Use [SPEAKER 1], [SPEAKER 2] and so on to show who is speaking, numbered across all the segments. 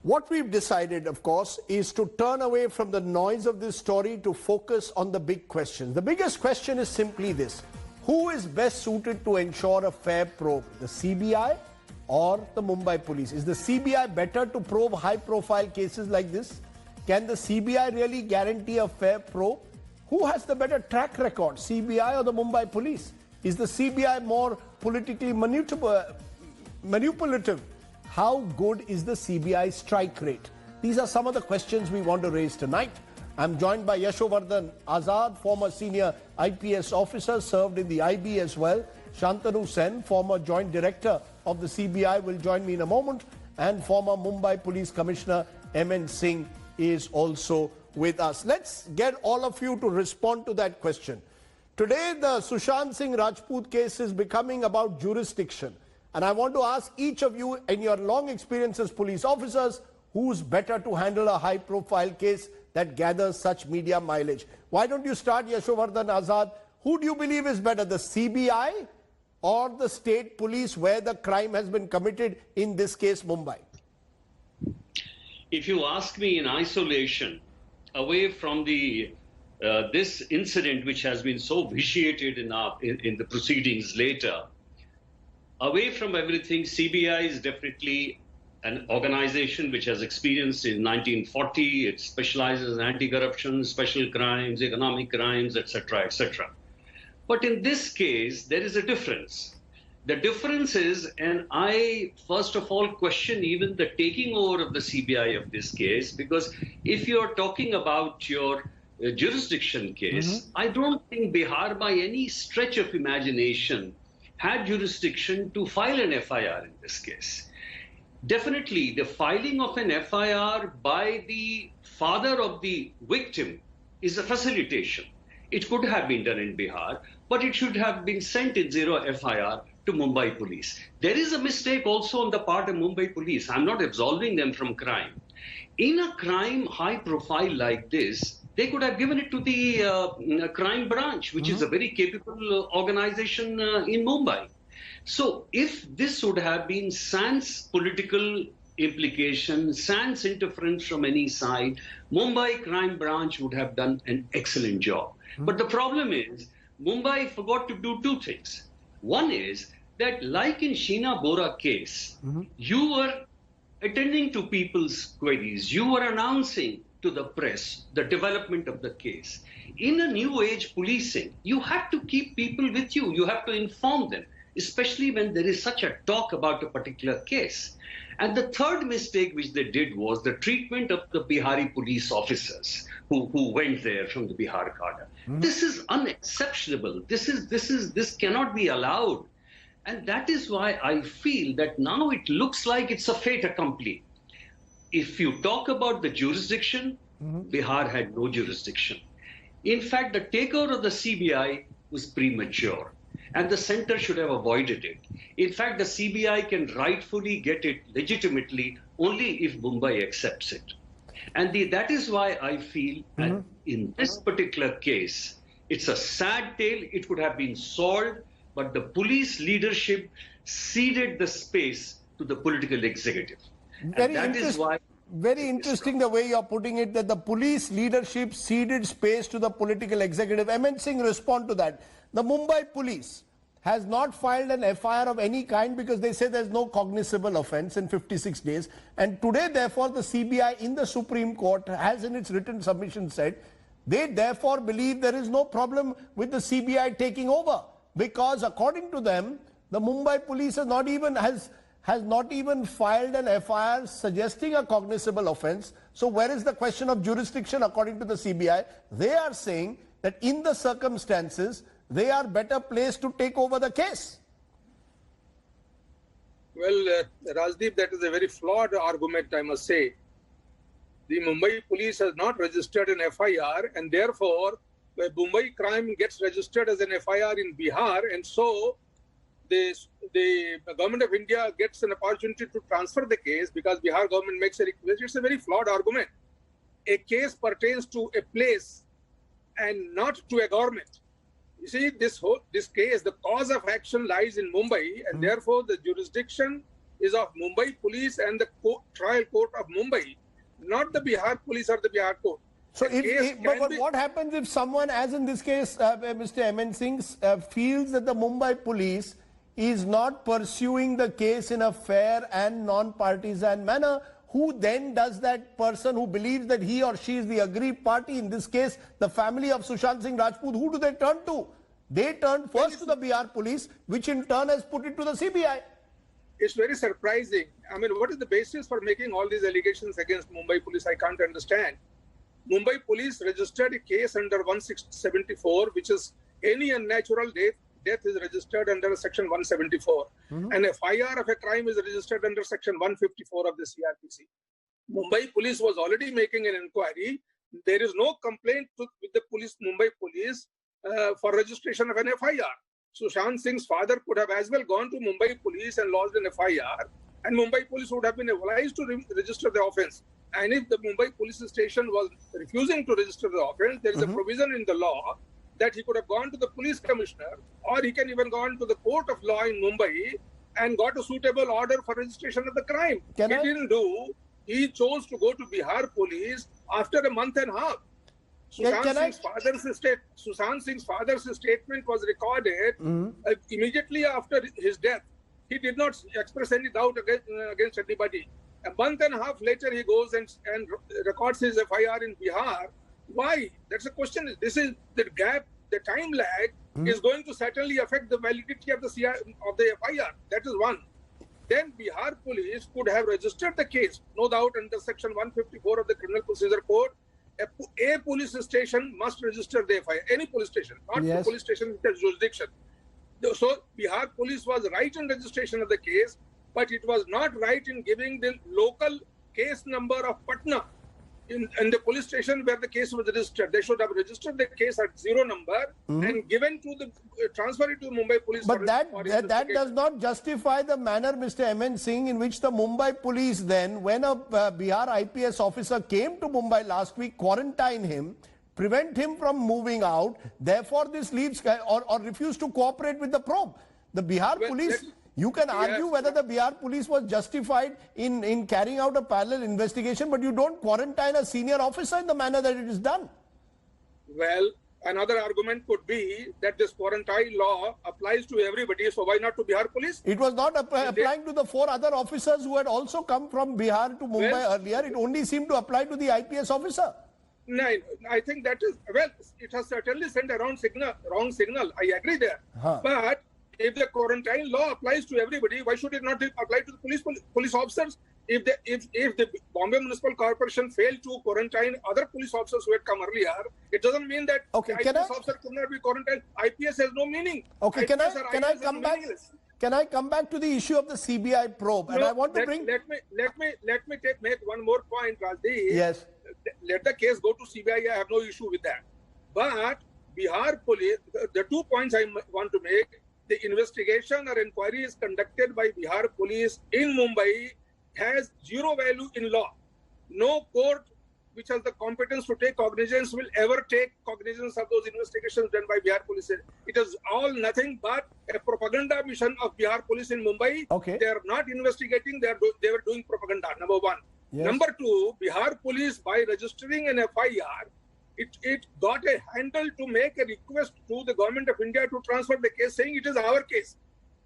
[SPEAKER 1] What we've decided, of course, is to turn away from the noise of this story to focus on the big questions. The biggest question is simply this: who is best suited to ensure a fair probe, the CBI or the Mumbai police? Is the CBI better to probe high-profile cases like this? Can the CBI really guarantee a fair probe? Who has the better track record, CBI or the Mumbai police? Is the CBI more politically manipulative? How good is the CBI strike rate? These are some of the questions we want to raise tonight. I'm joined by Yashovardhan Azad, former senior IPS officer, served in the IB as well. Shantanu Sen, former joint director of the CBI, will join me in a moment. And former Mumbai Police Commissioner M.N. Singh is also with us. Let's get all of you to respond to that question. Today, the Sushant Singh Rajput case is becoming about jurisdiction. And I want to ask each of you, in your long experience as police officers, who's better to handle a high-profile case that gathers such media mileage? Why don't you start, Yashovardhan Azad? Who do you believe is better, the CBI or the state police where the crime has been committed, in this case, Mumbai?
[SPEAKER 2] If you ask me in isolation, away from the this incident which has been so vitiated in the proceedings later, away from everything, CBI is definitely an organization which has experience in 1940. It specializes in anti-corruption, special crimes, economic crimes, etc., etc. But in this case, there is a difference. The difference is, and I first of all question even the taking over of the CBI of this case, because if you're talking about your jurisdiction case, I don't think Bihar by any stretch of imagination had jurisdiction to file an FIR in this case. Definitely, the filing of an FIR by the father of the victim is a facilitation. It could have been done in Bihar, but it should have been sent in zero FIR to Mumbai police. There is a mistake also on the part of Mumbai police. I'm not absolving them from crime. In a crime high profile like this, they could have given it to the crime branch, which is a very capable organization in Mumbai. So if this would have been sans political implication, sans interference from any side, Mumbai crime branch would have done an excellent job. But the problem is, Mumbai forgot to do two things. One is that, like in Sheena Bora case, you were attending to people's queries. You were announcing to the press the development of the case. In a new age policing, you have to keep people with you. You have to inform them, especially when there is such a talk about a particular case. And the third mistake which they did was the treatment of the Bihari police officers who went there from the Bihar cadre. This is unexceptionable. This cannot be allowed. And that is why I feel that now it looks like it's a fait accompli. If you talk about the jurisdiction, Bihar had no jurisdiction. In fact, the takeover of the CBI was premature, and the center should have avoided it. In fact, the CBI can rightfully get it legitimately only if Mumbai accepts it. And that is why I feel that in this particular case, it's a sad tale. It could have been solved, but the police leadership ceded the space to the political executive.
[SPEAKER 1] Very interesting the way you're putting it, that the police leadership ceded space to the political executive. M.N. Singh, respond to that. The Mumbai police has not filed an FIR of any kind because they say there's no cognizable offense in 56 days. And today, therefore, the CBI in the Supreme Court has in its written submission said they therefore believe there is no problem with the CBI taking over, because according to them, the Mumbai police has not even filed an FIR suggesting a cognizable offense. So where is the question of jurisdiction according to the CBI? They are saying that in the circumstances, they are better placed to take over the case.
[SPEAKER 3] Well, Rajdeep, that is a very flawed argument, I must say. The Mumbai police has not registered an FIR, and therefore, the Mumbai crime gets registered as an FIR in Bihar, and so the government of India gets an opportunity to transfer the case because Bihar government makes a request. It's a very flawed argument. A case pertains to a place and not to a government. You see, this case, the cause of action lies in Mumbai, and therefore the jurisdiction is of Mumbai police and the trial court of Mumbai, not the Bihar police or the Bihar court.
[SPEAKER 1] So, but what happens if someone, as in this case, Mr. M.N. Singh, feels that the Mumbai police is not pursuing the case in a fair and non-partisan manner? Who then does that person who believes that he or she is the aggrieved party, in this case, the family of Sushant Singh Rajput, who do they turn to? They turn first to the Bihar police, which in turn has put it to the CBI.
[SPEAKER 3] It's very surprising. I mean, what is the basis for making all these allegations against Mumbai police? I can't understand. Mumbai police registered a case under 1674, which is any unnatural death is registered under section 174. An FIR of a crime is registered under section 154 of the CRPC. Mumbai police was already making an inquiry. There is no complaint with the police, Mumbai police, for registration of an FIR. Sushant Singh's father could have as well gone to Mumbai police and lodged an FIR, and Mumbai police would have been obliged to register the offence. And if the Mumbai police station was refusing to register the offence, there is a provision in the law that he could have gone to the police commissioner, or he can even gone to the court of law in Mumbai and got a suitable order for registration of the crime. Didn't do. He chose to go to Bihar police after a month and a half. Sushant Singh's father's statement was recorded immediately after his death. He did not express any doubt against anybody. A month and a half later, he goes and records his FIR in Bihar. Why? That's the question. This is the gap, the time lag is going to certainly affect the validity of the FIR. That is one. Then Bihar police could have registered the case, no doubt, under section 154 of the Criminal Procedure Code. A police station must register the FIR. Any police station, not the police station with the jurisdiction. So Bihar police was right in registration of the case, but it was not right in giving the local case number of Patna in the police station where the case was registered. They should have registered the case at 0 number and given to the transfer it to Mumbai police.
[SPEAKER 1] But that does not justify the manner, Mr. M.N. Singh, in which the Mumbai police then, when a Bihar IPS officer came to Mumbai last week, quarantined him, prevent him from moving out. Therefore, this leads or refuse to cooperate with the probe. The Bihar police. You can argue whether the Bihar police was justified in carrying out a parallel investigation, but you don't quarantine a senior officer in the manner that it is done.
[SPEAKER 3] Well, another argument could be that this quarantine law applies to everybody, so why not to Bihar police?
[SPEAKER 1] It was not applying to the 4 other officers who had also come from Bihar to Mumbai earlier. It only seemed to apply to the IPS officer.
[SPEAKER 3] No, I think that is, well, it has certainly sent a wrong signal. I agree there. But if the quarantine law applies to everybody, why should it not apply to the police officers? If the Bombay Municipal Corporation failed to quarantine other police officers who had come earlier, it doesn't mean that the IPS officer could not be quarantined. IPS has no meaning.
[SPEAKER 1] Okay, can I come back? Can I come back to the issue of the CBI probe?
[SPEAKER 3] No, and I want to bring. Let me make one more point, Rajdeep.
[SPEAKER 1] Yes.
[SPEAKER 3] Let the case go to CBI. I have no issue with that. But Bihar police, the 2 points I want to make. The investigation or inquiry is conducted by Bihar police in Mumbai has 0 value in law. No court which has the competence to take cognizance will ever take cognizance of those investigations done by Bihar police. It is all nothing but a propaganda mission of Bihar police in Mumbai.
[SPEAKER 1] Okay.
[SPEAKER 3] They are not investigating, they were doing propaganda, number one. Yes. Number two, Bihar police, by registering an FIR, it got a handle to make a request to the government of India to transfer the case, saying it is our case.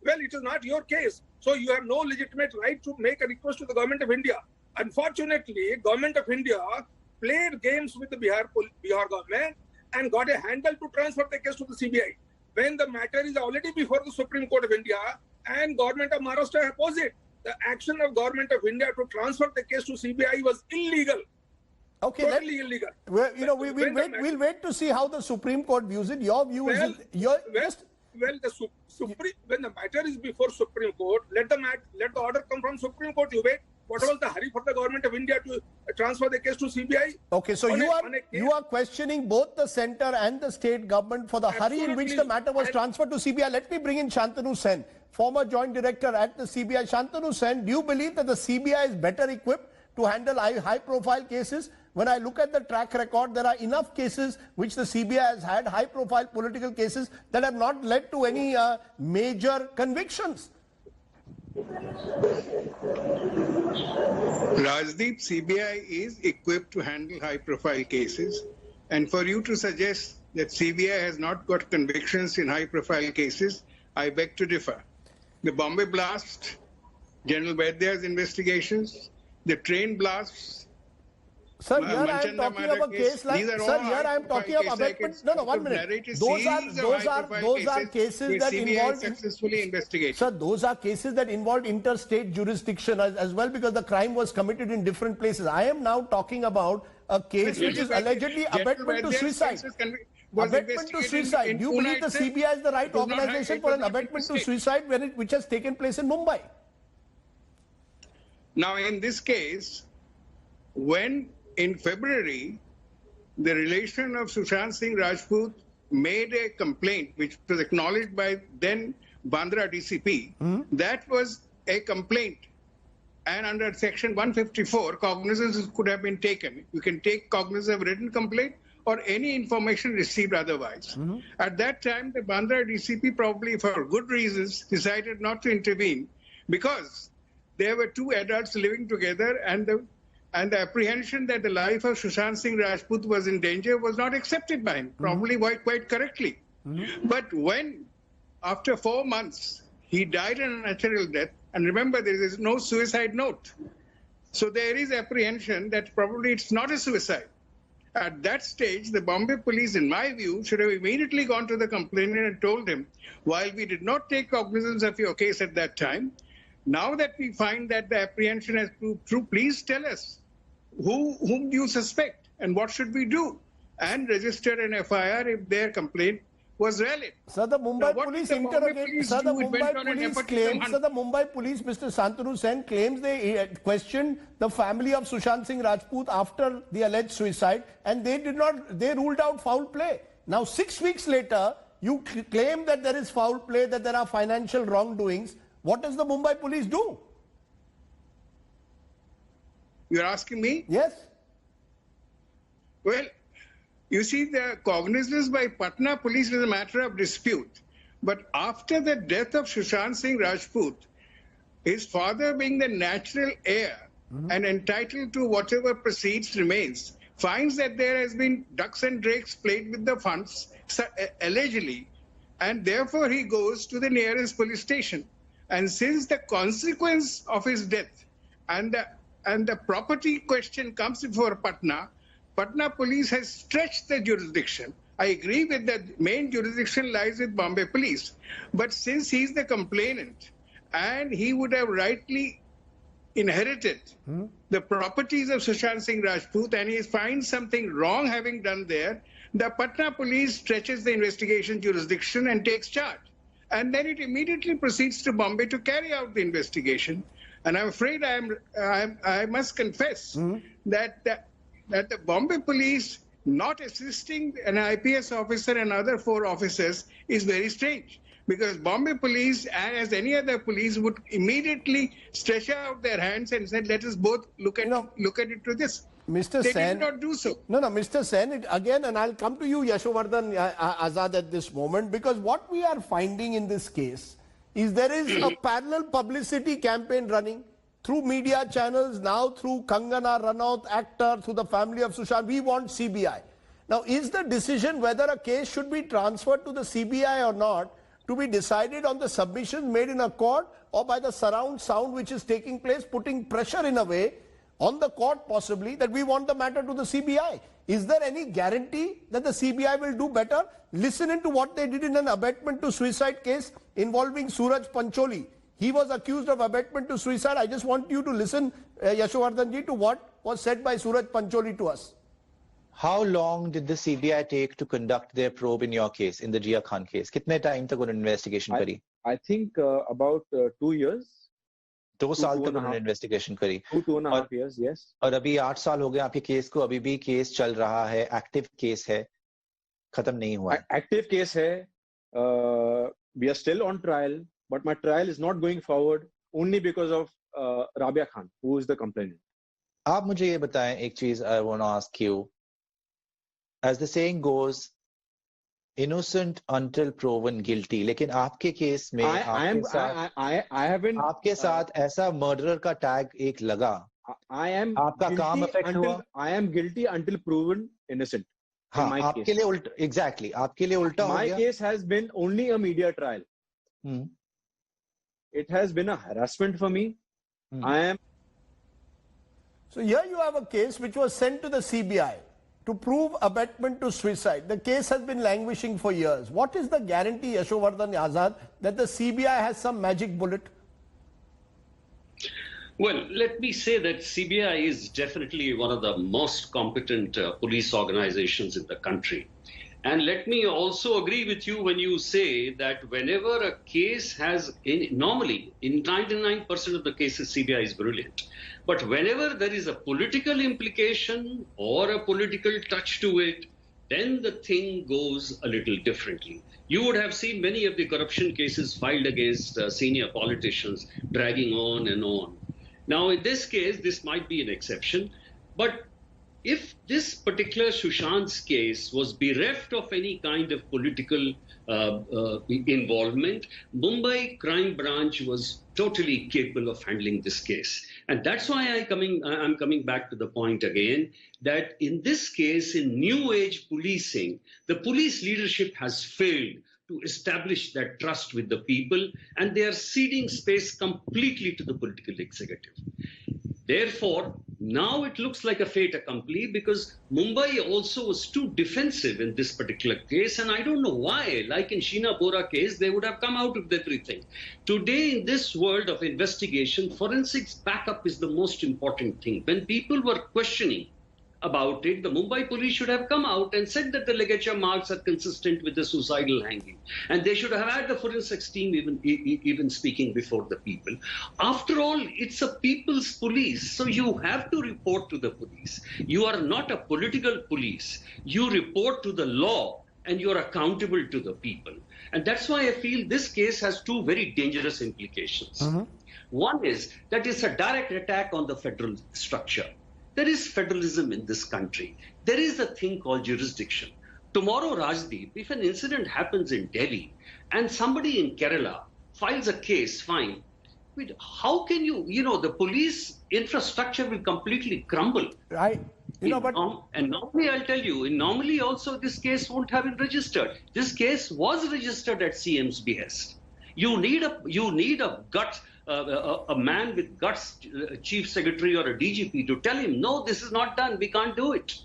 [SPEAKER 3] Well, it is not your case. So you have no legitimate right to make a request to the government of India. Unfortunately, government of India played games with the Bihar government and got a handle to transfer the case to the CBI. When the matter is already before the Supreme Court of India and government of Maharashtra opposed it, the action of government of India to transfer the case to CBI was illegal.
[SPEAKER 1] Okay,
[SPEAKER 3] totally illegal.
[SPEAKER 1] Well, you know, we'll wait to see how the Supreme Court views it. Your view is
[SPEAKER 3] when the matter is before Supreme Court, let the order come from Supreme Court. You wait. What was the hurry for the government of India to transfer the case to CBI?
[SPEAKER 1] Okay, so you are questioning both the center and the state government for the hurry in which the matter was transferred to CBI. Let me bring in Shantanu Sen, former joint director at the CBI. Shantanu Sen, do you believe that the CBI is better equipped to handle high-profile cases? When I look at the track record, there are enough cases which the CBI has had, high-profile political cases that have not led to any major convictions.
[SPEAKER 4] Rajdeep, CBI is equipped to handle high-profile cases, and for you to suggest that CBI has not got convictions in high-profile cases, I beg to differ. The Bombay blast, General Vaidya's investigations, the train blasts.
[SPEAKER 1] Sir, here I am talking of a case like, sir, here I am talking of abetment. No, 1 minute. Those are cases that involve
[SPEAKER 4] successfully investigated.
[SPEAKER 1] Sir, those are cases that involve interstate jurisdiction as well, because the crime was committed in different places. I am now talking about a case which is allegedly abetment to suicide. Abetment to suicide. Do you believe the CBI is the right organization for an abetment to suicide which has taken place in Mumbai?
[SPEAKER 4] Now, in this case, when in February, the relation of Sushant Singh Rajput made a complaint, which was acknowledged by then Bandra DCP. That was a complaint. And under Section 154, cognizance could have been taken. You can take cognizance of written complaint or any information received otherwise. At that time, the Bandra DCP, probably for good reasons, decided not to intervene because there were two adults living together, and the apprehension that the life of Sushant Singh Rajput was in danger was not accepted by him, probably quite correctly. But when, after 4 months, he died a natural death, and remember, there is no suicide note. So there is apprehension that probably it's not a suicide. At that stage, the Bombay police, in my view, should have immediately gone to the complainant and told him, while we did not take cognizance of your case at that time, now that we find that the apprehension has proved true, please tell us whom do you suspect and what should we do, and register an FIR if their complaint was valid.
[SPEAKER 1] Sir, the Mumbai police interrogated. Sir, the Mumbai police claims. Sir, the Mumbai police, Mr. Santanu Sen, claims they questioned the family of Sushant Singh Rajput after the alleged suicide, and they did not. They ruled out foul play. Now, 6 weeks later, you claim that there is foul play, that there are financial wrongdoings. What does the Mumbai police do?
[SPEAKER 4] You're asking me?
[SPEAKER 1] Yes.
[SPEAKER 4] Well, you see, the cognizance by Patna police is a matter of dispute. But after the death of Sushant Singh Rajput, his father, being the natural heir and entitled to whatever proceeds remains, finds that there has been ducks and drakes played with the funds, allegedly, and therefore he goes to the nearest police station. And since the consequence of his death and the property question comes before Patna, Patna police has stretched the jurisdiction. I agree with that main jurisdiction lies with Bombay police. But since he's the complainant and he would have rightly inherited the properties of Sushant Singh Rajput, and he finds something wrong having done there, the Patna police stretches the investigation jurisdiction and takes charge. And then it immediately proceeds to Bombay to carry out the investigation. And I'm afraid I must confess that the Bombay police not assisting an IPS officer and other 4 officers is very strange. Because Bombay police, as any other police, would immediately stretch out their hands and say, let us both look at it to this.
[SPEAKER 1] Mr.
[SPEAKER 4] They
[SPEAKER 1] Sen,
[SPEAKER 4] did not do so.
[SPEAKER 1] No, Mr. Sen, again, and I'll come to you, Yashovardhan Azad, at this moment, because what we are finding in this case is there is a parallel publicity campaign running through media channels, now through Kangana Ranaut, actor, through the family of Sushant. We want CBI. Now, is the decision whether a case should be transferred to the CBI or not to be decided on the submissions made in a court or by the surround sound which is taking place, putting pressure in a way on the court possibly that we want the matter to the CBI? Is there any guarantee that the CBI will do better? Listen into what they did in an abetment to suicide case involving Suraj Pancholi. He was accused of abetment to suicide. I just want you to listen, Yashovardhan ji, to what was said by Suraj Pancholi to us.
[SPEAKER 5] How long did the CBI take to conduct their probe in your case, in the Jia Khan case? Kitne time tak unhone investigation kari?
[SPEAKER 6] I think about 2 years.
[SPEAKER 5] 2 साल तक उन्होंने investigation करी.
[SPEAKER 6] 2.5 years, yes.
[SPEAKER 5] और अभी 8 साल हो गए आपके केस को, अभी भी केस चल रहा है, एक्टिव केस है, खत्म नहीं हुआ.
[SPEAKER 6] Active case है. We are still on trial, but my trial is not going forward only because of Rabia Khan, who is the complainant.
[SPEAKER 5] आप मुझे ये बताएं एक चीज, I want to ask you. As the saying goes, innocent until proven guilty. लेकिन आपके case में आपके साथ ऐसा murderer का tag एक लगा. आपका काम affect हुआ.
[SPEAKER 6] I am guilty until proven innocent.
[SPEAKER 5] हाँ, आपके लिए उल्टा, exactly. आपके लिए उल्टा हो गया.
[SPEAKER 6] My case has been only a media trial. It has been a harassment for me.
[SPEAKER 1] So here you have a case which was sent to the CBI to prove abetment to suicide. The case has been languishing for years. What is the guarantee, Yashovardhan Azad, that the CBI has some magic bullet?
[SPEAKER 2] Well, let me say that CBI is definitely one of the most competent police organizations in the country. And let me also agree with you when you say that whenever a case has, normally in 99% of the cases, CBI is brilliant. But whenever there is a political implication or a political touch to it, then the thing goes a little differently. You would have seen many of the corruption cases filed against senior politicians dragging on and on. Now, in this case, this might be an exception, but if this particular Sushant's case was bereft of any kind of political involvement, Mumbai crime branch was totally capable of handling this case. And that's why I'm coming back to the point again, that in this case, in new age policing, the police leadership has failed to establish that trust with the people, and they are ceding space completely to the political executive. Therefore, now it looks like a fait accompli because Mumbai also was too defensive in this particular case, and I don't know why. Like in Sheena Bora case, they would have come out with everything. Today, in this world of investigation, forensics backup is the most important thing. When people were questioning about it, the Mumbai police should have come out and said that the ligature marks are consistent with the suicidal hanging. And they should have had the forensics team even speaking before the people. After all, it's a people's police. So you have to report to the police. You are not a political police. You report to the law and you're accountable to the people. And that's why I feel this case has two very dangerous implications. One is that it's a direct attack on the federal structure. There is federalism in this country. There is a thing called jurisdiction. Tomorrow, Rajdeep, if an incident happens in Delhi and somebody in Kerala files a case, fine. Wait, how can the police infrastructure will completely crumble.
[SPEAKER 1] Right.
[SPEAKER 2] And normally I'll tell you, normally also this case won't have been registered. This case was registered at CM's behest. You need a gut. A man with guts, chief secretary or a DGP, to tell him, no, this is not done, we can't do it.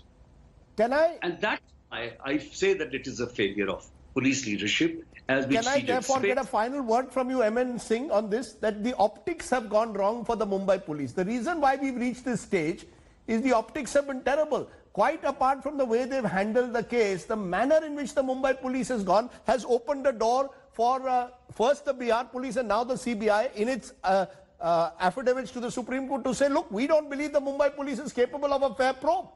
[SPEAKER 2] And that's why I say that it is a failure of police leadership.
[SPEAKER 1] Can I therefore get a final word from you, M.N. Singh, on this, that the optics have gone wrong for the Mumbai police? The reason why we've reached this stage is the optics have been terrible. Quite apart from the way they've handled the case, the manner in which the Mumbai police has gone has opened the door for first the Bihar police and now the CBI in its affidavits to the Supreme Court to say, look, we don't believe the Mumbai police is capable of a fair probe.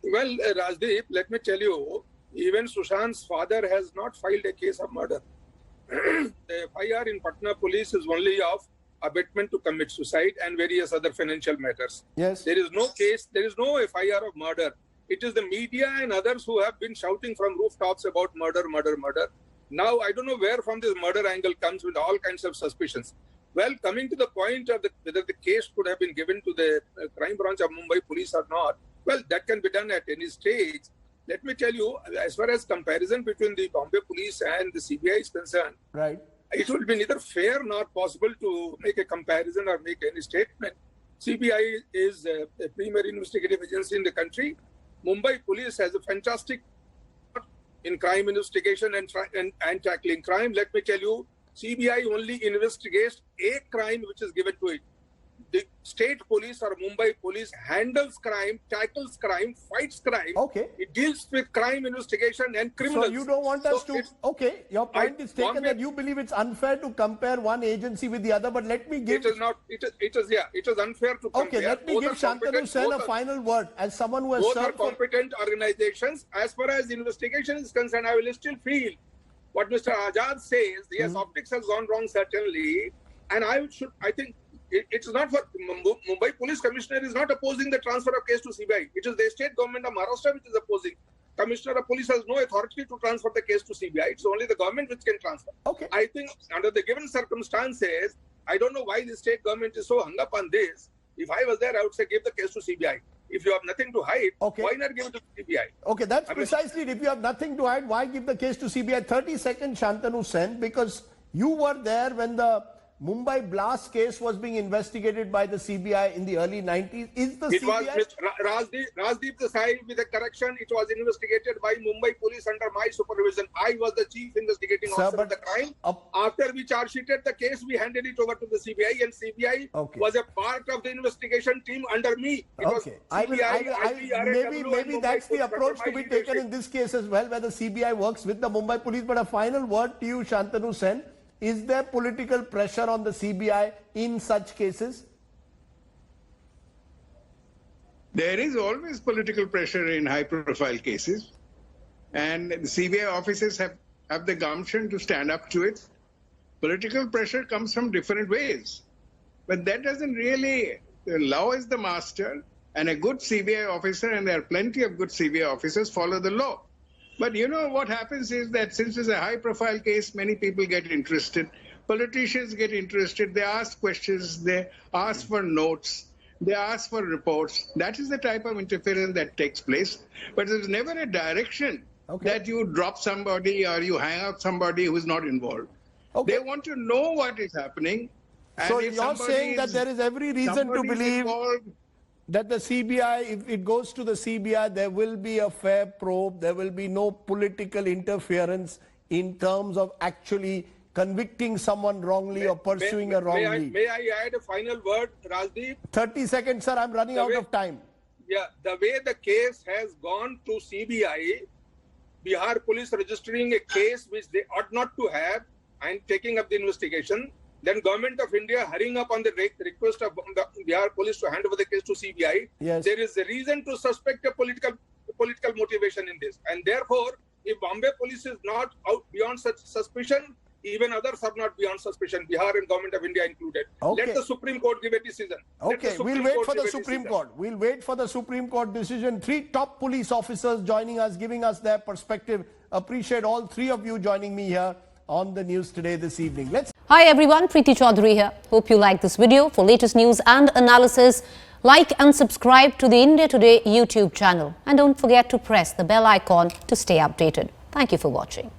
[SPEAKER 3] Well, Rajdeep, let me tell you, even Sushant's father has not filed a case of murder. The FIR in Patna police is only of abetment to commit suicide and various other financial matters.
[SPEAKER 1] Yes.
[SPEAKER 3] There is no case, there is no FIR of murder. It is the media and others who have been shouting from rooftops about murder, murder, murder. Now, I don't know where from this murder angle comes with all kinds of suspicions. Well, coming to the point of whether the case could have been given to the crime branch of Mumbai police or not, well, that can be done at any stage. Let me tell you, as far as comparison between the Bombay police and the CBI is concerned,
[SPEAKER 1] right,
[SPEAKER 3] it will be neither fair nor possible to make a comparison or make any statement. CBI is a premier investigative agency in the country. Mumbai police has a fantastic in crime investigation and tackling crime. Let me tell you, CBI only investigates a crime which is given to it. The state police or Mumbai police handles crime, tackles crime, fights crime.
[SPEAKER 1] Okay.
[SPEAKER 3] It deals with crime investigation and criminals.
[SPEAKER 1] So you don't want us to... Okay, your point is taken that you believe it's unfair to compare one agency with the other, but let me give...
[SPEAKER 3] It is not... It is unfair to compare.
[SPEAKER 1] Okay, let me give Shantanu Sen a final word as someone who has
[SPEAKER 3] served...
[SPEAKER 1] Both are competent
[SPEAKER 3] organizations. As far as investigation is concerned, I will still feel what Mr. Azad says. Yes, optics has gone wrong, certainly. And I think it's not for Mumbai Police Commissioner is not opposing the transfer of case to CBI. It is the state government of Maharashtra which is opposing. Commissioner of Police has no authority to transfer the case to CBI. It's only the government which can transfer.
[SPEAKER 1] Okay.
[SPEAKER 3] I think under the given circumstances, I don't know why the state government is so hung up on this. If I was there, I would say give the case to CBI. If you have nothing to hide,
[SPEAKER 1] Okay.
[SPEAKER 3] why not give it to CBI?
[SPEAKER 1] Okay, that's precisely it. If you have nothing to hide, why give the case to CBI? 30 seconds, Shantanu Sen, because you were there when the Mumbai blast case was being investigated by the CBI in the early 90s. Is the
[SPEAKER 3] It
[SPEAKER 1] CBI...
[SPEAKER 3] was Rajdeep Desai with a correction. It was investigated by Mumbai police under my supervision. I was the chief investigating officer of the crime. After we charge sheeted the case, we handed it over to the CBI, and CBI was a part of the investigation team under me. It was CBI,
[SPEAKER 1] maybe that's the approach to be taken in this case as well, where the CBI works with the Mumbai police. But a final word to you, Shantanu Sen. Is there political pressure on the CBI in such cases?
[SPEAKER 4] There is always political pressure in high-profile cases, and the CBI officers have the gumption to stand up to it. Political pressure comes from different ways, but that doesn't really. The law is the master, and a good CBI officer, and there are plenty of good CBI officers, follow the law. But you know what happens is that since it's a high-profile case, many people get interested. Politicians get interested. They ask questions. They ask for notes. They ask for reports. That is the type of interference that takes place. But there's never a direction that you drop somebody or you hang out somebody who is not involved. They want to know what is happening.
[SPEAKER 1] So you're saying that there is every reason to believe that the CBI, if it goes to the CBI, there will be a fair probe. There will be no political interference in terms of actually convicting someone wrongly or pursuing a wrongly.
[SPEAKER 3] May I add a final word, Rajdeep?
[SPEAKER 1] 30 seconds, sir. I'm running out of time.
[SPEAKER 3] Yeah, the way the case has gone to CBI, Bihar police registering a case which they ought not to have and taking up the investigation, then Government of India hurrying up on the request of the Bihar police to hand over the case to CBI.
[SPEAKER 1] Yes.
[SPEAKER 3] There is a reason to suspect a political motivation in this. And therefore, if Bombay police is not out beyond such suspicion, even others are not beyond suspicion, Bihar and Government of India included. Let the Supreme Court give a decision.
[SPEAKER 1] Okay, we'll wait for the Supreme Court. We'll wait for the Supreme Court decision. 3 top police officers joining us, giving us their perspective. Appreciate all 3 of you joining me here on the news today this evening.
[SPEAKER 7] Hi everyone, Preeti Chaudhary here. Hope you like this video. For latest news and analysis, like and subscribe to the India Today YouTube channel. And don't forget to press the bell icon to stay updated. Thank you for watching.